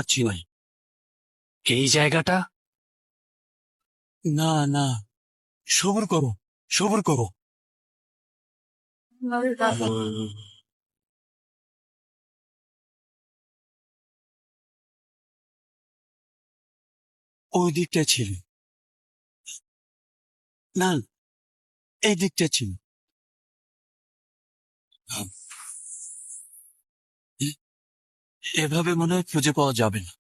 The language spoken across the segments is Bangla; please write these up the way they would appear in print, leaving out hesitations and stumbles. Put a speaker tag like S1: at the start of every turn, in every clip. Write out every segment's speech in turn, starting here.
S1: পাচ্ছি না। এই জায়গাটা? না না, সবুর করো, সবুর করো। ওই দিকটা ছিল, না এই দিকটা ছিল। এভাবে মনে হয় খুঁজে পাওয়া যাবে না।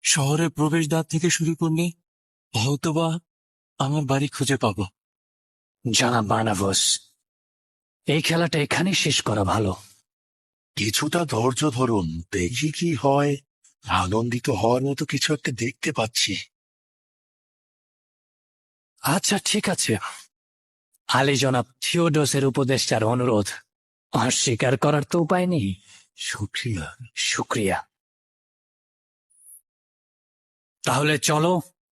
S1: শহরের প্রবেশদ্বার থেকে শুরু করলে হয়তোবা আমার বাড়ি খুঁজে পাবো।
S2: জানাব বার্নাবাস, এই খেলাটা এখানেই শেষ করা ভালো।
S3: কিছুটা ধৈর্য ধরুন, দেখি কি হয়। আনন্দিত হওয়ার মতো কিছু একটা দেখতে পাচ্ছি।
S2: আচ্ছা ঠিক আছে, আলী জনাব থিওডোসের উপদেষ্টার অনুরোধ অস্বীকার করার তো উপায় নেই।
S3: শুক্রিয়া।
S2: শুক্রিয়া। তাহলে চলো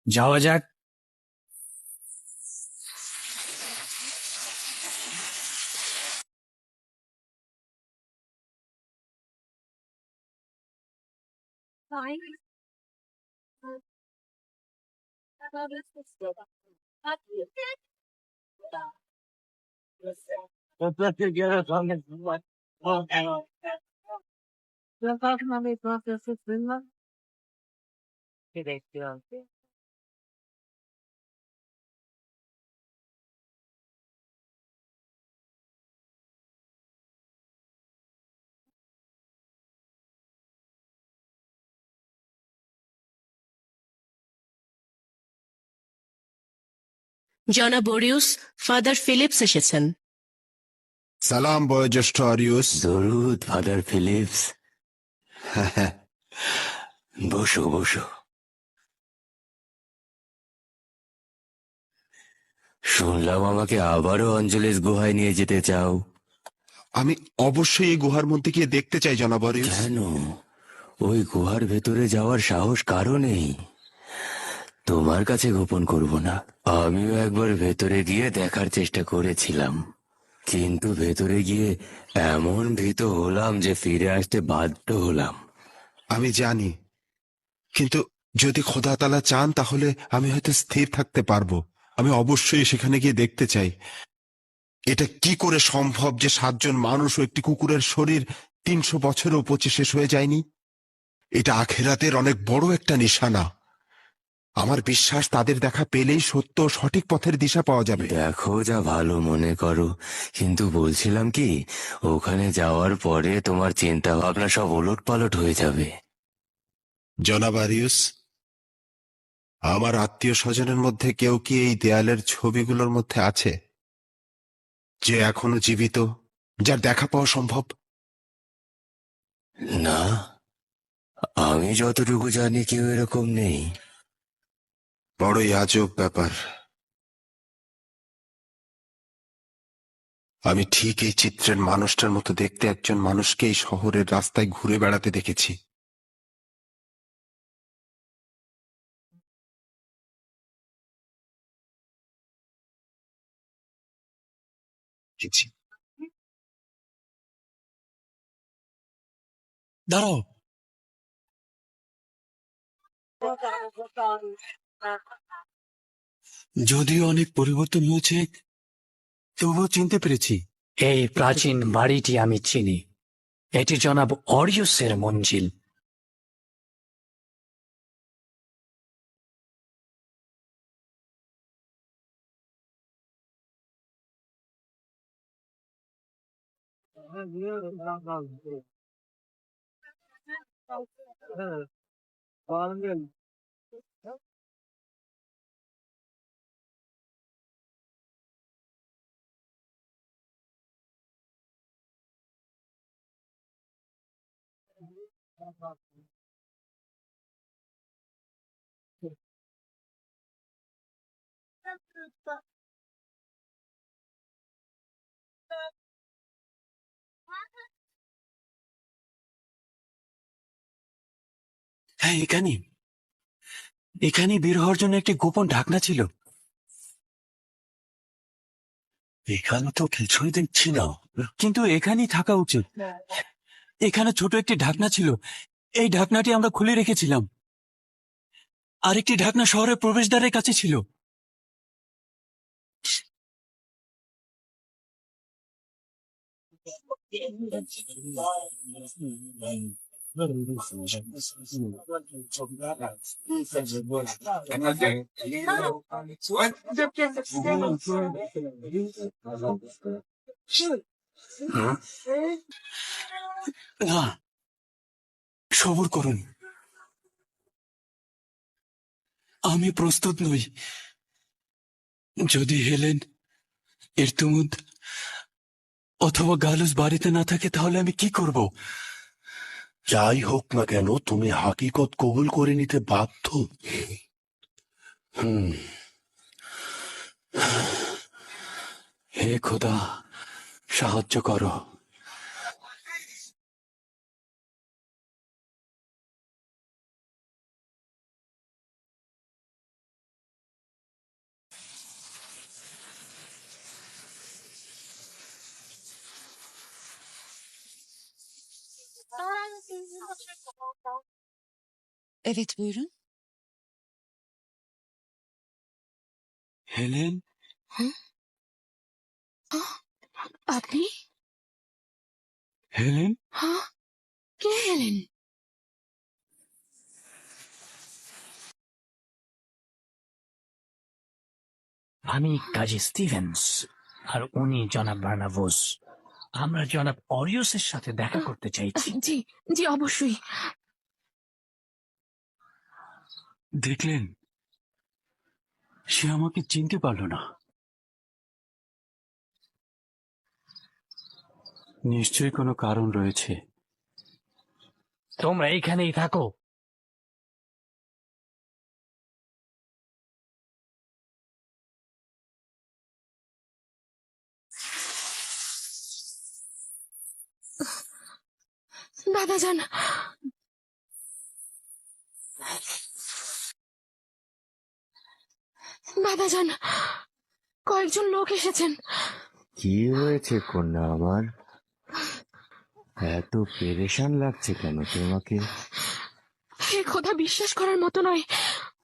S2: যাওয়া যাক।
S4: জনাব ওরিউস, ফাদার ফিলিপস এসেছেন।
S5: সালাম বয়োজ্যেষ্ঠ আরিউস।
S2: দরুদ ফাদার ফিলিপস। বসো বসো। শুনলাম আমাকে আবারও অঞ্জলিস গুহায় নিয়ে যেতে চাও।
S5: আমি অবশ্যই এই গুহার মধ্যে গিয়ে দেখতে চাই জনাব আরিউস।
S2: কেন? ওই গুহার ভেতরে যাওয়ার সাহস কারো নেই। তোমার কাছে গোপন করব না, আমিও একবার ভেতরে গিয়ে দেখার চেষ্টা করেছিলাম, কিন্তু ভেতরে গিয়ে এমন ভীত হলাম যে ফিরে আসতে বাধ্য হলাম।
S5: আমি জানি, কিন্তু যদি খোদা তাআলা চান তাহলে আমি হয়তো স্থির থাকতে পারবো। আমি অবশ্যই সেখানে গিয়ে দেখতে চাই। এটা কি করে সম্ভব যে 7 জন মানুষ ও একটি কুকুরের শরীর 300 বছরেও পচে শেষ হয়ে যায়নি? এটা আখেরাতের অনেক বড় একটা নিশানা। আমার বিশ্বাস তাদের দেখা পেলেই সত্য ও সঠিক পথের দিশা পাওয়া যাবে।
S2: দেখো যা ভালো মনে করো, কিন্তু বলছিলাম কি, ওখানে যাওয়ার পরে তোমার চিন্তা ভাবনা সব ওলট পালট হয়ে যাবে।
S5: জনাব আরিউস, আমার আত্মীয় স্বজনের মধ্যে কেউ কি এই দেয়ালের ছবিগুলোর মধ্যে আছে যে এখনো জীবিত, যার দেখা পাওয়া সম্ভব?
S2: না, আমি যতটুকু জানি কেউ এরকম নেই।
S5: বড়ই আজব ব্যাপার। আমি ঠিক এই চিত্রের মানুষটার মতো দেখতে একজন মানুষকে এই শহরের রাস্তায় ঘুরে বেড়াতে দেখেছি।
S1: দাঁড়াও, যদিও অনেক পরিবর্তন হয়েছে তবুও চিনতে পেরেছি।
S2: এই প্রাচীন বাড়িটি আমি চিনি, এটি জনাব অরিউসের মঞ্জিল।
S1: হ্যাঁ, এখানে এখানে বের হওয়ার জন্য একটি গোপন ঢাকনা ছিল।
S3: এখানে তো কিছুই দেখছি না।
S1: কিন্তু এখানেই থাকা উচিত। এখানে ছোট একটি ঢাকনা ছিল, এই ঢাকনাটি আমরা খুলে রেখেছিলাম। আরেকটি ঢাকনা শহরের প্রবেশদ্বারের কাছে ছিল। না, সবুর করুন, আমি প্রস্তুত নই। যদি হেলেন, ইরতুমুদ অথবা গালুস বাড়িতে না থাকে তাহলে আমি কি করব?
S3: যাই হোক না কেন, তুমি হাকিকত কবুল করে নিতে বাধ্য।
S1: হে খোদা, সাহায্য করো।
S6: Evet buyurun.
S1: হেলেন,
S4: আপনি?
S1: হেলেন,
S4: হ্যাঁ, কে এলেন?
S7: আমি কাজী স্টিভেন্স, আর উনি জনাব বার্নাবোস। আমরা জনাব অরিয়সের সাথে দেখা করতে চাইছি।
S4: জি, জি অবশ্যই।
S1: দেখলেন, সে আমাকে চিনতে পারল না। নিশ্চয়ই কোনো কারণ রয়েছে।
S7: তোমরা এইখানেই থাকো।
S4: দাদা যান, দাদা যান, কয়েকজন লোক এসেছেন।
S2: কি হয়েছে কন্যা আমার? এত পেরেশান লাগছে কেন তোমাকে?
S4: হে খোদা, বিশ্বাস করার মতো নয়।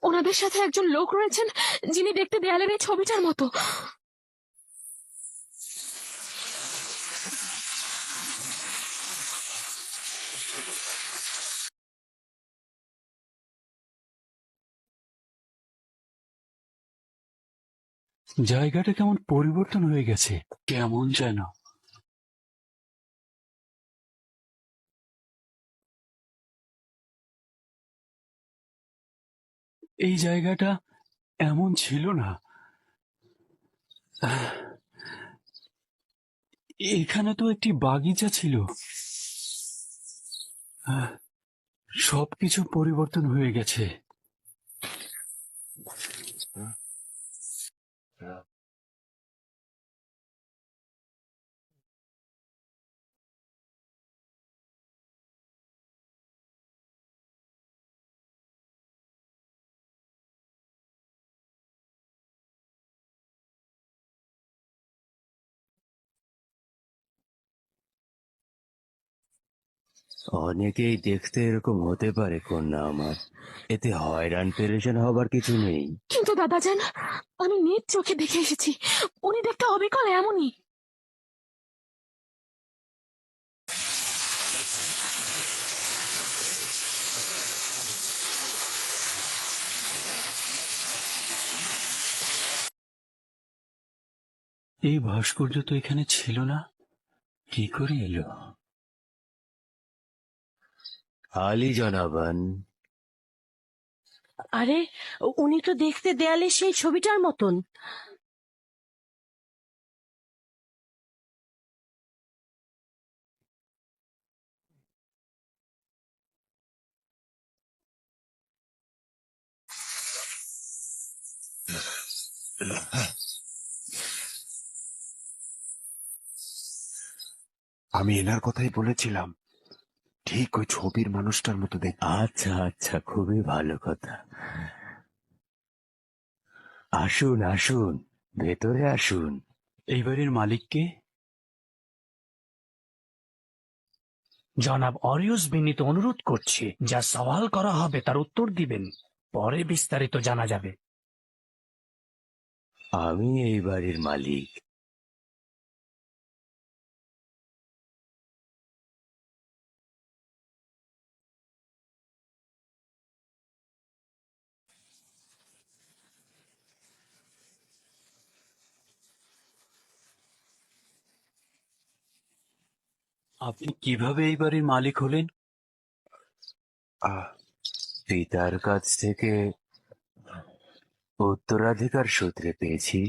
S4: ওনাদের সাথে একজন লোক রয়েছেন যিনি দেখতে দেয়ালের এই ছবিটার মতো।
S1: জায়গাটা কেমন পরিবর্তন হয়ে গেছে, কেমন যেন। এই জায়গাটা এমন ছিল না। এখানে তো একটি বাগিচা ছিল। সবকিছু পরিবর্তন হয়ে গেছে।
S2: অনেকেই দেখতে এরকম হতে পারে কন্যা আমার, এতে হয়রান পেরেশান হবার কিছু নেই।
S4: কিন্তু দাদা যান, আমি নিজ চোখে দেখে এসেছি, উনি দেখতে অবিকল এমনই।
S1: এই ভাস্কর্য তো এখানে ছিল না, কি করে এলো?
S2: আলী জনাবান,
S4: আরে, উনি তো দেখতে দেয়ালে সেই ছবিটার মতন।
S5: আমি এনার কথাই বলেছিলাম, ঠিক ওই ছবির মানুষটার মতো দেখতে।
S2: আচ্ছা আচ্ছা, খুবই ভালো কথা। আসুন আসুন, ভেতরে আসুন।
S1: এই বাড়ির মালিককে?
S7: জনাব অরিয়স বিনীত অনুরোধ করছে, যা সওয়াল করা হবে তার উত্তর দিবেন, পরে বিস্তারিত জানা যাবে।
S2: আমি এই বাড়ির মালিক।
S1: আপনি কিভাবে এই বাড়ির মালিক হলেন?
S2: পিতার কাছ থেকে উত্তরাধিকার সূত্রে পেয়েছি।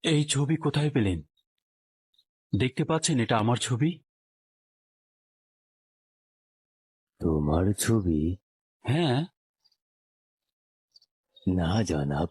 S1: এই ছবি কোথায় পেলেন? দেখতে পাচ্ছেন এটা আমার ছবি।
S2: তোমার ছবি?
S1: হ্যাঁ।
S2: না জনাব,